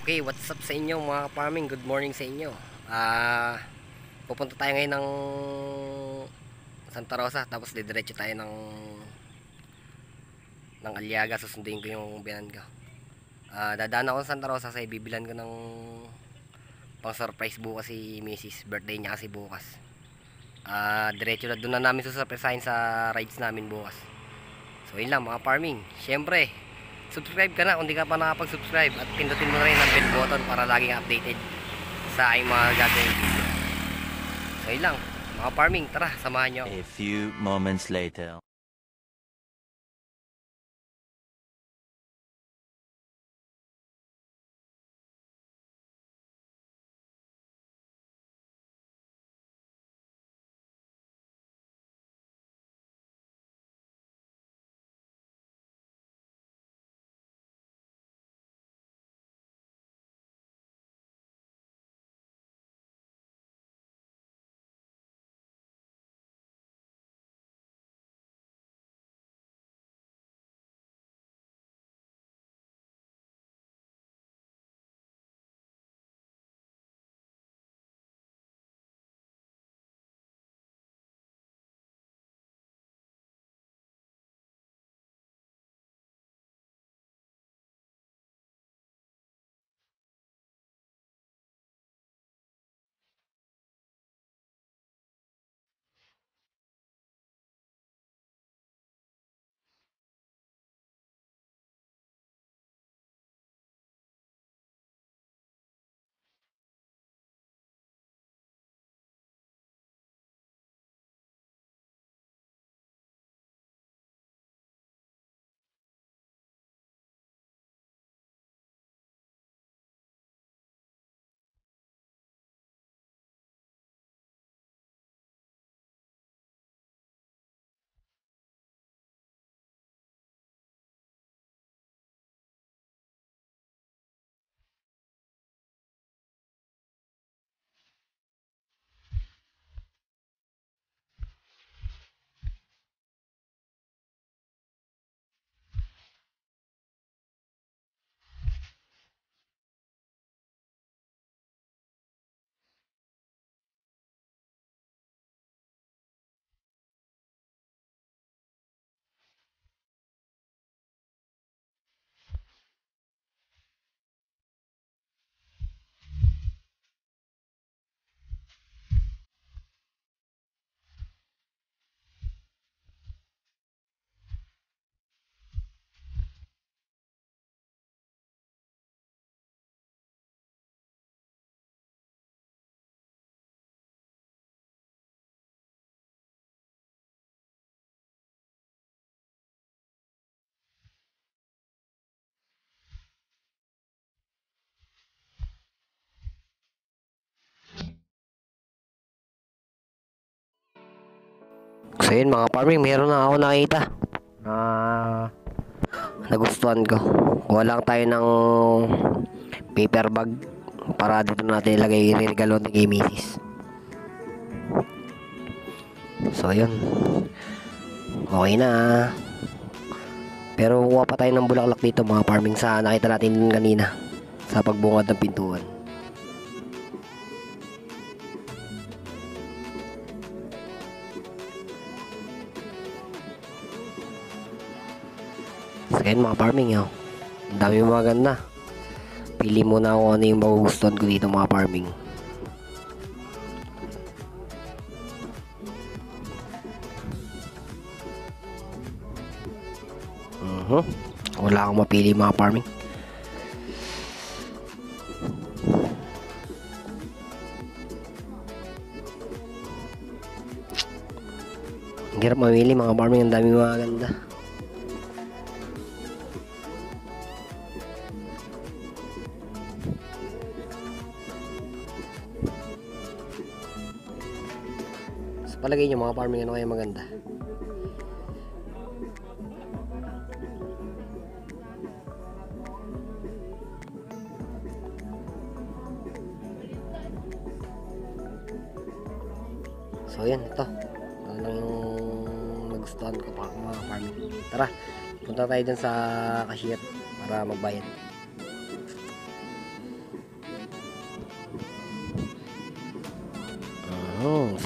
Okay, what's up sa inyo mga farming? Good morning sa inyo. Pupunta tayo ngayon ng Santa Rosa, tapos didiretso tayo ng Aliaga. Susunduin ko yung biyanan ko. Dadaan ako sa Santa Rosa kasi bibilan ko ng pang surprise bukas si Mrs. Birthday niya kasi bukas. Diretso na doon na namin susurpresahin sa rides namin bukas. So yun lang mga farming. Syempre, subscribe ka na kung di ka pa nakapag-subscribe at pindutin mo na rin ang bell button para laging updated sa aking mga gagawin video. So yun lang mga farming, tara samahan nyo. A few moments later. So yun mga farming, meron na ako nakita na nagustuhan ko. Kuha lang tayo ng paper bag para dito natin ilagay yung regalo ni kay Mrs. So yun, okay na. Pero kuha pa tayo ng bulaklak dito mga farming sa nakita natin kanina sa pagbungad ng pintuan. So yun mga farming yun. Ang dami mga ganda. Pili muna ako ano yung magugustuhan ko dito mga farming. Wala akong mapili mga farming. Ang hirap mamili mga farming. Ang dami mga ganda. Sa palagay nyo mga farming, ano kaya maganda? So yan, ito ano lang yung nagustuhan ko pa mga farming. Tara, punta tayo dun sa cashier para magbayad.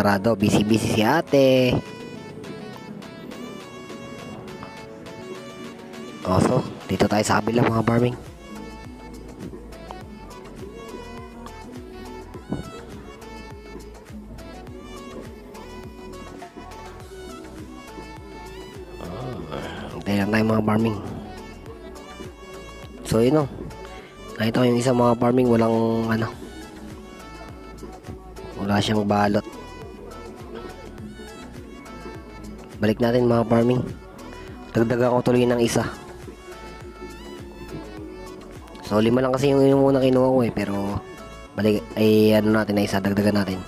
sarado. Busy si ate. So, dito tayo sa kabila mga farming. Hintay lang tayo mga farming. So, yun o. Nakita ko yung isang mga farming, walang wala siyang balot. Balik natin mga farming. Dagdagan ko tuloy ng isa. So 5 lang kasi yung muna kinuha ko pero balik ay natin na isa, dagdagan natin.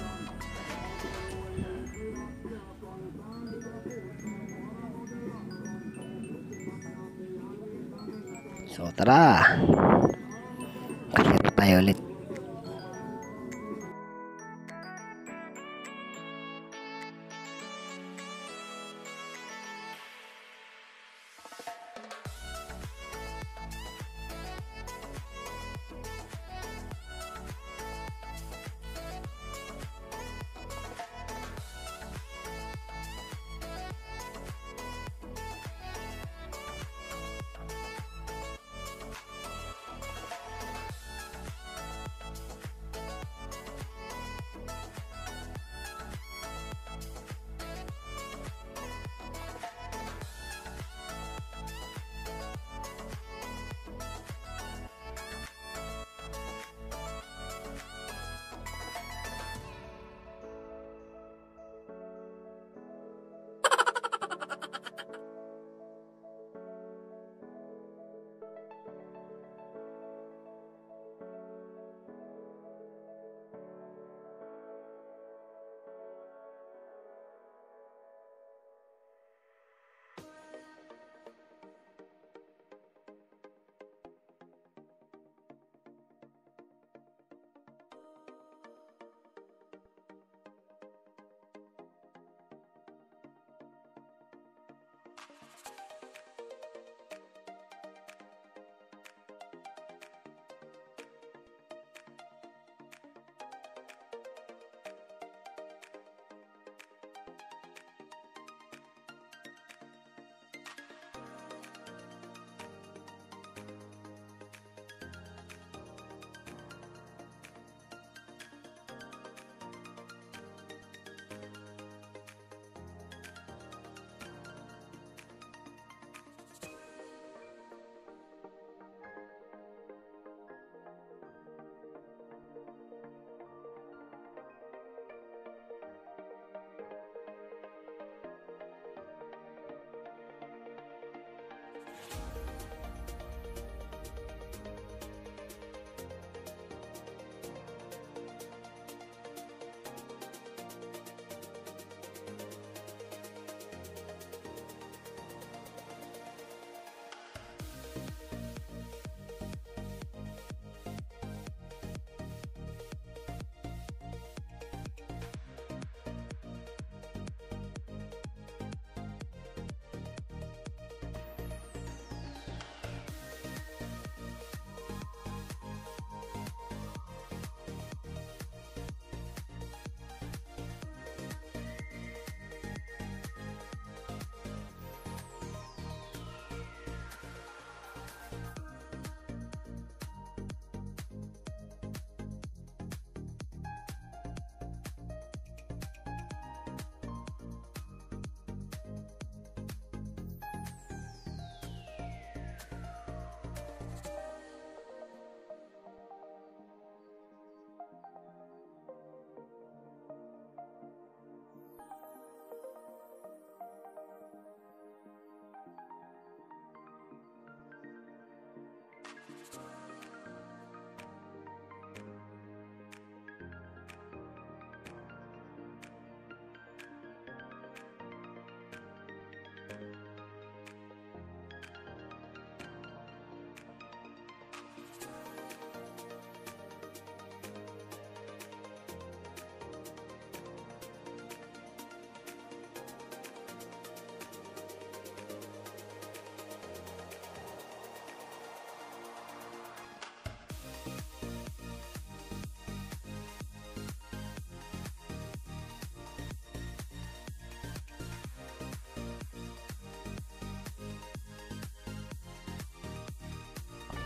So tara, clear tayo ulit.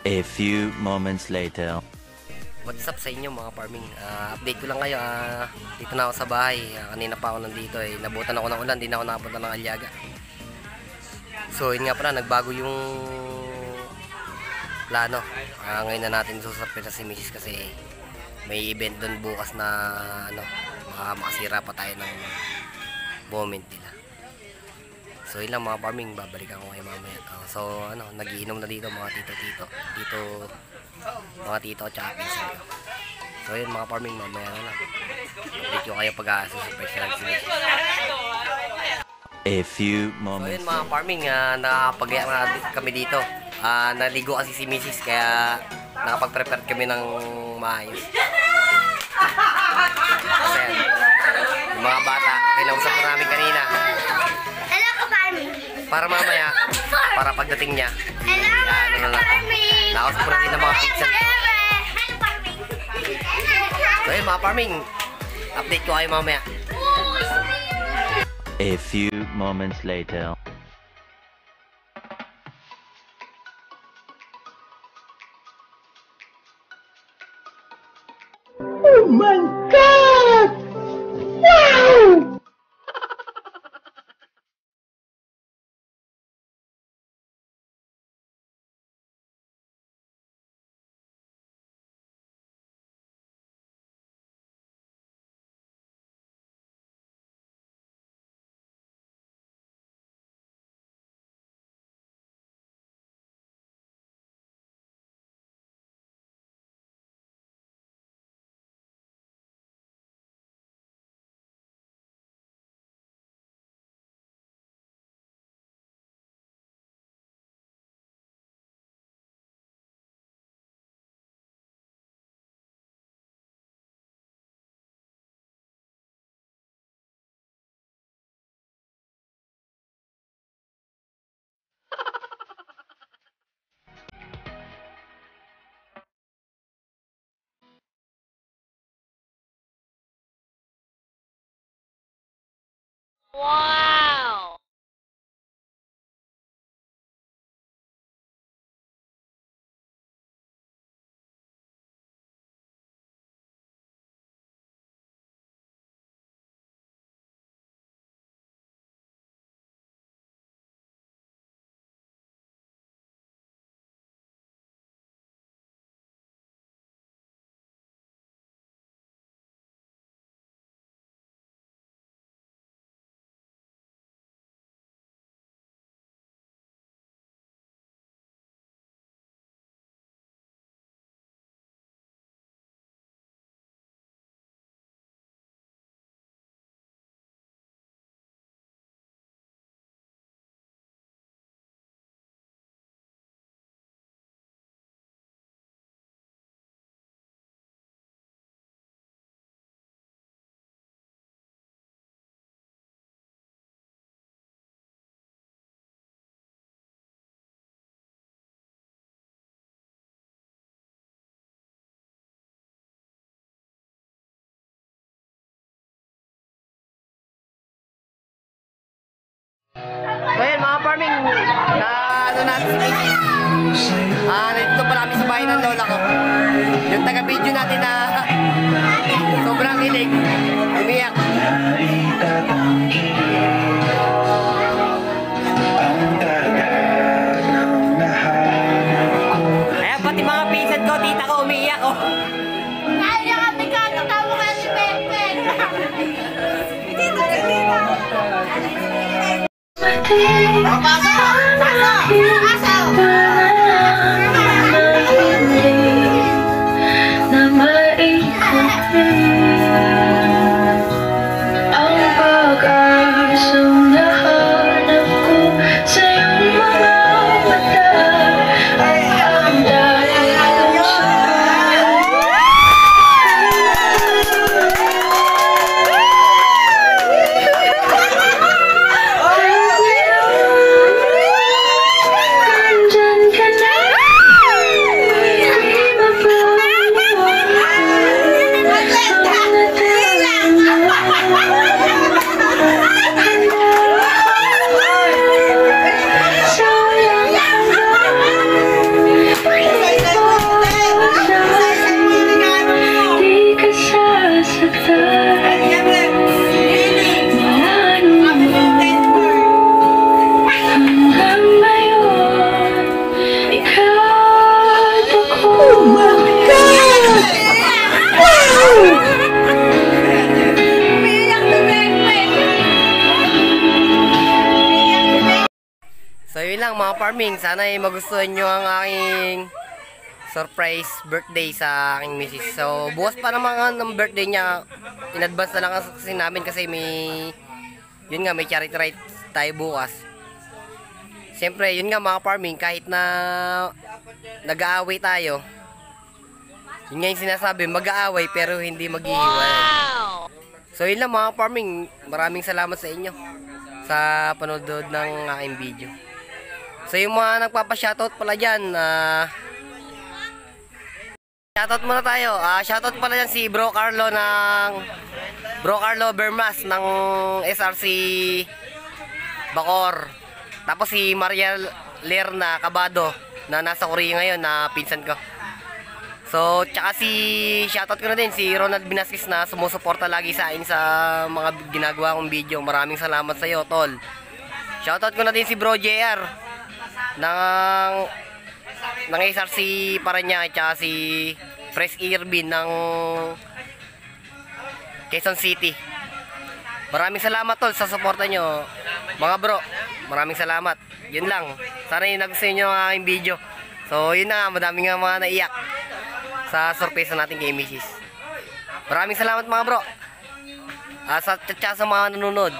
A few moments later. What's up sa inyo mga farming? Update ko lang kayo. Dito na ako sa bahay. Kanina pa ako nandito eh. Nabutan ako ng ulan. Di na ako nakapunta ng Aliaga. So yun nga pala, nagbago yung plano. Ngayon na natin susurpresa si Mrs. kasi may event doon bukas na makasira pa tayo ng moment nila. So yun lang mga farming. Babalikan ko kayo mamaya. So nagiinom na dito mga tito at saka pinsan ko. So yun mga farming, mamaya na lang. Update ko kayo pag-surprise na lang si Mrs. A few So moments. yun mga farming, nakapag-iya kami dito. Naligo kasi si Mrs. kaya nakapag-prepare kami ng maayos. Kasi yan, yung mga bata, kinausap ko namin kanina. Hello, ka-farming. Para mamaya, para pagdating niya, Hello, farming. nakausap ko na rin ng mga pinsan ko. Hello, farming. So yun mga farming, update ko kayo mamaya. A few moments later. Oh my God! Wow! Wow! So yun mga farming, natin si Mrs. Nandito pala kami sa bahay ng lola ko. Yung taga-video natin na sobrang hilig, umiyak. Ayan, pati mga pinsan ko, tita ko, umiiyak oh. Kaya kami kakatawa ka si Pepe. Oh my God! Wow! So yun lang mga farming, sana ay magustuhan nyo ang aking surprise birthday sa aking misis. So bukas pa naman ng birthday niya, in advance na lang kasi namin kasi yun nga may charity ride tayo bukas. Siyempre yun nga mga farming, kahit na nag-aaway tayo, yun nga yung sinasabi, mag-aaway pero hindi maghihiwalay. So yun lang mga farming, maraming salamat sa inyo sa panood ng aking video. So yung mga nagpapa-shoutout pala dyan, shoutout muna tayo. Shoutout pala dyan si Bro Carlo Bermas ng SRC Bacoor. Tapos si Maria Lerna Cabado na nasa Korea ngayon na pinsan ko. So tsaka shoutout ko na din si Ronald Binasquez na sumusuporta lagi sa akin sa mga ginagawa kong video. Maraming salamat sa iyo, tol. Shoutout ko na din si Bro JR ng SRC Parañaque, tsaka si Pres Irvin ng Quezon City. Maraming salamat tol sa suporta nyo mga bro, maraming salamat. Yun lang, sana yung nagustuhan nyo ang aking video. So yun na, madami nga mga naiyak sa surprise natin kay Mrs. Maraming salamat mga bro, sa mga nanonood.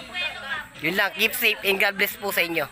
Yun lang, keep safe and God bless po sa inyo.